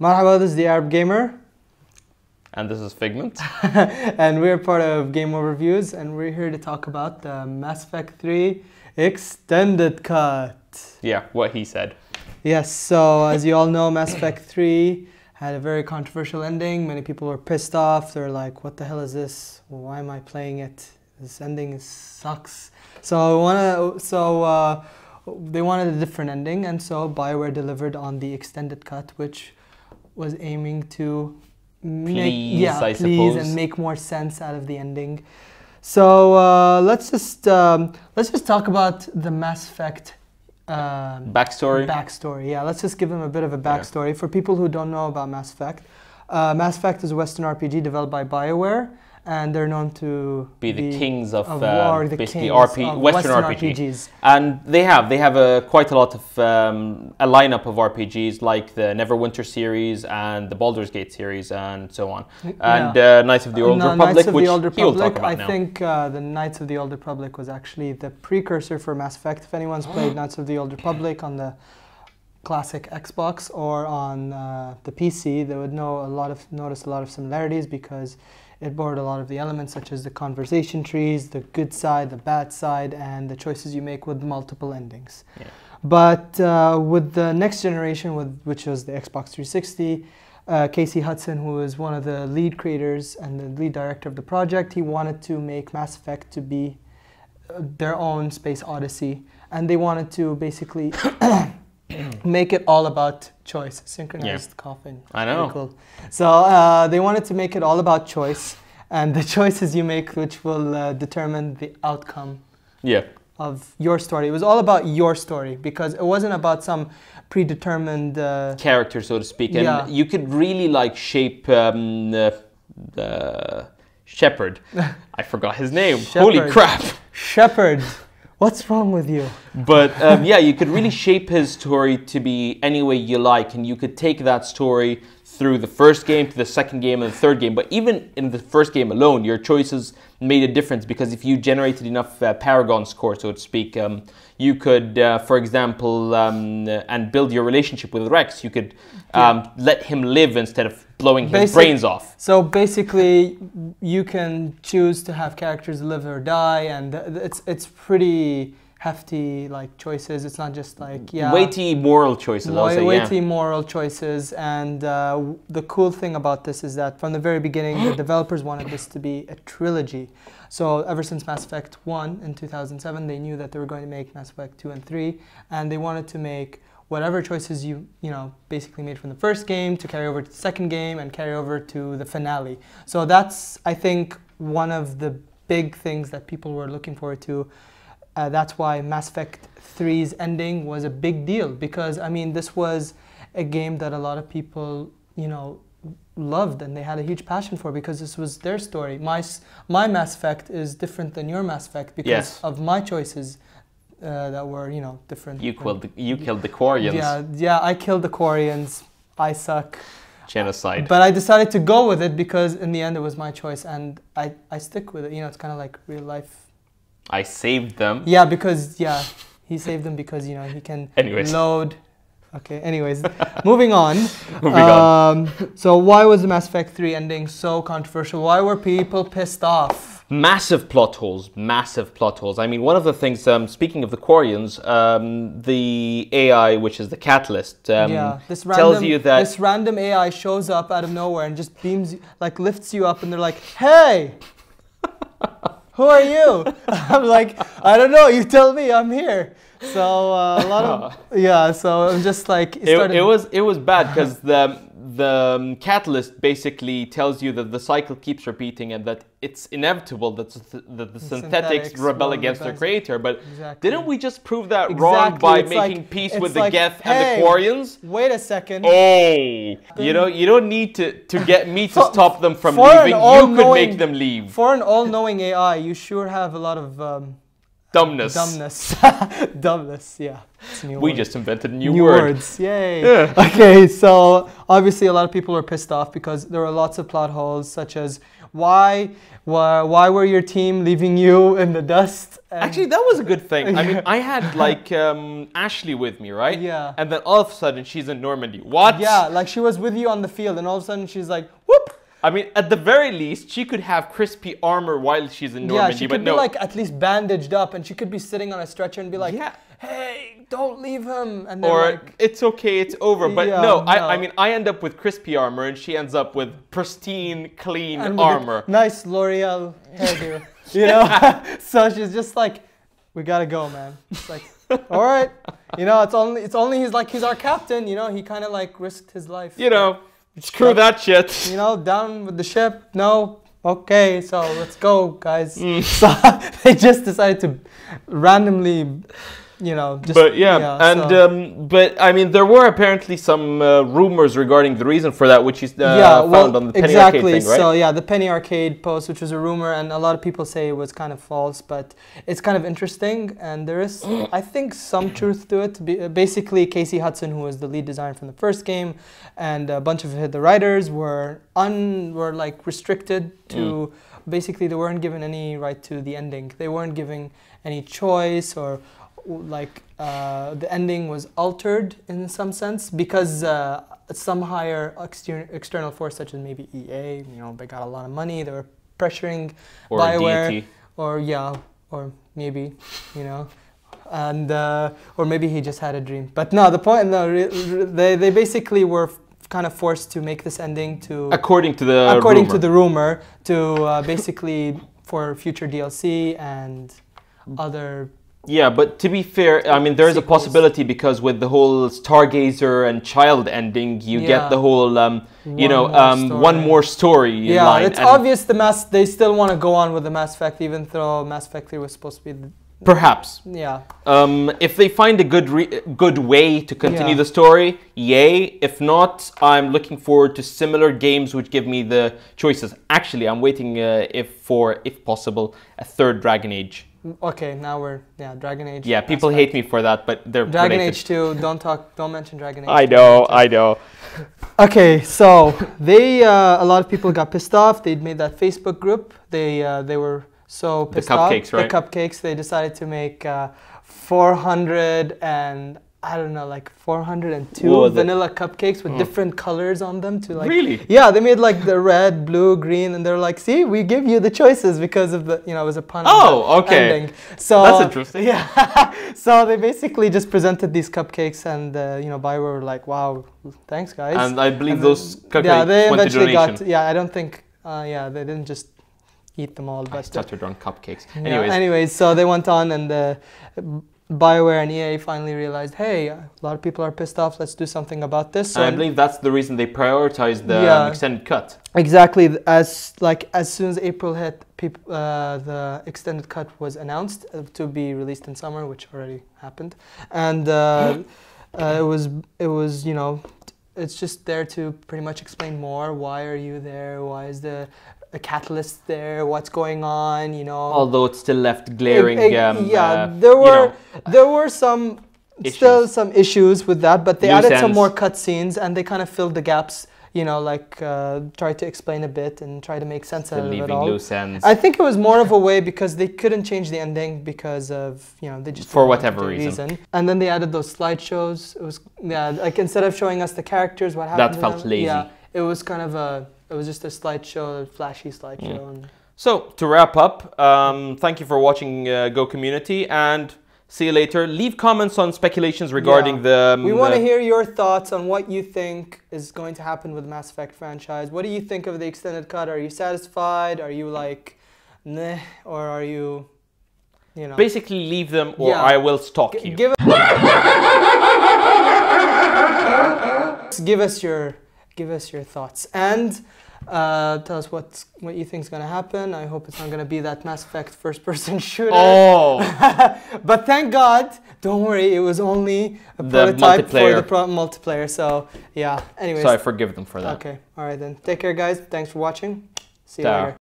Marhaba, this is the Arab Gamer. And this is Figment. And we're part of GameOverviews, and we're here to talk about the Mass Effect 3 Extended Cut. Yeah, what he said. Yes, so as you all know, Mass Effect 3 had a very controversial ending. Many people were pissed off. They're like, what the hell is this? Why am I playing it? This ending sucks. They wanted a different ending, and so BioWare delivered on the extended cut, which was aiming to please, I suppose, and make more sense out of the ending. So let's just talk about the Mass Effect backstory. Yeah, let's just give them a bit of a backstory. Yeah. For people who don't know about Mass Effect, Mass Effect is a Western RPG developed by BioWare, and they're known to be the kings of basically Western RPGs. And they have quite a lot of a lineup of RPGs like the Neverwinter series and the Baldur's Gate series and so on. And Knights of the Old Republic, which he'll talk about now. I think the Knights of the Old Republic was actually the precursor for Mass Effect. If anyone's played Knights of the Old Republic on the classic Xbox or on the PC, they would notice a lot of similarities, because it borrowed a lot of the elements such as the conversation trees, the good side, the bad side, and the choices you make with multiple endings. Yeah. But with the next generation, which was the Xbox 360, Casey Hudson, who was one of the lead creators and the lead director of the project, he wanted to make Mass Effect to be their own space odyssey, and they wanted to basically make it all about choice. Synchronized coughing. I know. Cool. So they wanted to make it all about choice, and the choices you make which will determine the outcome of your story. It was all about your story, because it wasn't about some predetermined character, so to speak. And you could really like shape the Shepard. I forgot his name. Holy crap. Shepard. What's wrong with you? But yeah, you could really shape his story to be any way you like, and you could take that story through the first game to the second game and the third game. But even in the first game alone, your choices made a difference, because if you generated enough Paragon score, so to speak, you could, for example, and build your relationship with Rex, you could let him live instead of blowing his brains off. So basically, you can choose to have characters live or die, and it's pretty hefty like choices. It's not just like weighty moral choices. Weighty moral choices, and the cool thing about this is that from the very beginning, the developers wanted this to be a trilogy. So ever since Mass Effect 1 in 2007, they knew that they were going to make Mass Effect 2 and 3, and they wanted to make whatever choices you basically made from the first game to carry over to the second game and carry over to the finale. So that's, I think, one of the big things that people were looking forward to. That's why Mass Effect 3's ending was a big deal, because I mean, this was a game that a lot of people loved, and they had a huge passion for, because this was their story. My Mass Effect is different than your Mass Effect because of my choices that were different. You killed the Quarians. Yeah, I killed the Quarians. I suck. Genocide. But I decided to go with it because in the end it was my choice, and I stick with it. It's kind of like real life. I saved them. Yeah, because he saved them because he can load. Okay. Anyways, moving on. So why was the Mass Effect 3 ending so controversial? Why were people pissed off? Massive plot holes. Massive plot holes. I mean, one of the things. Speaking of the Quarians, the AI, which is the Catalyst, tells you that this random AI shows up out of nowhere and just beams, lifts you up, and they're like, "Hey, who are you?" I'm like, "I don't know. You tell me. I'm here." So a lot of So I'm just like it was bad, because the Catalyst basically tells you that the cycle keeps repeating and that it's inevitable that the synthetics rebel against their creator. But didn't we just prove that wrong by making peace with the Geth and the Quarians? Wait a second. Oh, you don't need to get me to stop them from leaving. You could make them leave. For an all-knowing AI, you sure have a lot of dumbness. Dumbness, yeah. We just invented a new word. Words, yay. Yeah. Okay, so obviously a lot of people were pissed off because there were lots of plot holes, such as why were your team leaving you in the dust? And Actually, that was a good thing. I mean, I had like Ashley with me, right? Yeah. And then all of a sudden, she's in Normandy. What? yeah, like she was with you on the field, and all of a sudden she's like, whoop. I mean, at the very least, she could have crispy armor while she's in Normandy. Yeah, she but could be no. like at least bandaged up, and she could be sitting on a stretcher and be like, Yeah. hey, don't leave him. And then Or like, it's okay, it's over. But Yeah, no, no. I mean, I end up with crispy armor, and she ends up with pristine, clean and with armor. a nice L'Oreal hairdo, you know? So she's just like, we gotta go, man. It's like, all right, you know, it's only he's our captain, you know. He kind of like risked his life. You know, screw that shit. You know, down with the ship. No, okay, so let's go, guys. Mm. So they just decided to randomly, you know, just. But but I mean, there were apparently some rumors regarding the reason for that, which is found on the Penny Arcade thing, right? So yeah, the Penny Arcade post, which was a rumor, and a lot of people say it was kind of false, but it's kind of interesting, and there is, I think, some truth to it. Basically, Casey Hudson, who was the lead designer from the first game, and a bunch of the writers were like restricted to. Basically, they weren't given any right to the ending. They weren't given any choice, or like the ending was altered in some sense because some higher external force, such as maybe EA, you know, they got a lot of money. They were pressuring Or BioWare, deity. or maybe, you know, and or maybe he just had a dream. But no, the point, no, they basically were kind of forced to make this ending to According to the rumor to basically for future DLC and other. Yeah, but to be fair, I mean, there is a Sequels. possibility because with the whole Stargazer and Child ending, you get the whole, one more story Yeah, line. it's obvious they still want to go on with the Mass Effect, even though Mass Effect 3 was supposed to be. Perhaps. Yeah. If they find a good way to continue Yeah. the story, yay. If not, I'm looking forward to similar games which give me the choices. Actually, I'm waiting if possible, a third Dragon Age. Okay, now we're Dragon Age. Yeah, people hate me for that, but they're Dragon related. Age 2. Don't mention Dragon Age. I 2. know. Okay, so they a lot of people got pissed off. They made that Facebook group. They were so pissed off. The cupcakes, right? The cupcakes. They decided to make 400 and I don't know, like 402 vanilla cupcakes with different colors on them to like. Really? Yeah, they made like the red, blue, green, and they're like, see, we give you the choices because of the, you know, it was a pun. Oh, okay. Ending. So that's interesting. Yeah. So they basically just presented these cupcakes, and BioWare were like, wow, thanks guys. And I believe those cupcakes yeah, they went to eventually donation. got. Yeah, I don't think. They didn't just eat them all, I but stuttered on cupcakes. yeah, anyways, so they went on, and BioWare and EA finally realized, hey, a lot of people are pissed off. Let's do something about this. So I believe that's the reason they prioritized the extended cut. Exactly. As soon as April hit, the extended cut was announced to be released in summer, which already happened, and it was it's just there to pretty much explain more. Why are you there? Why is the catalyst there? What's going on? You know. Although it still left glaring. There were some still some issues with that, but they added some more cutscenes and they kind of filled the gaps. You know, like try to explain a bit and try to make sense out of it all. Loose ends. I think it was more of a way because they couldn't change the ending because of they just for whatever reason. And then they added those slideshows. It was like instead of showing us the characters, what happened. That felt lazy. Yeah, it was kind of it was just a slideshow, a flashy slideshow. And so to wrap up, thank you for watching Go Community, and see you later. Leave comments on speculations regarding the. We want to hear your thoughts on what you think is going to happen with the Mass Effect franchise. What do you think of the extended cut? Are you satisfied? Are you like, nah, or are you, Basically, leave them, or I will stalk you. Give us your thoughts, and tell us what you think is going to happen. I hope it's not going to be that Mass Effect first-person shooter. Oh! But thank God, don't worry, it was only a prototype for the multiplayer. So yeah. Anyways. So I forgive them for that. Okay. All right then. Take care, guys. Thanks for watching. See you later.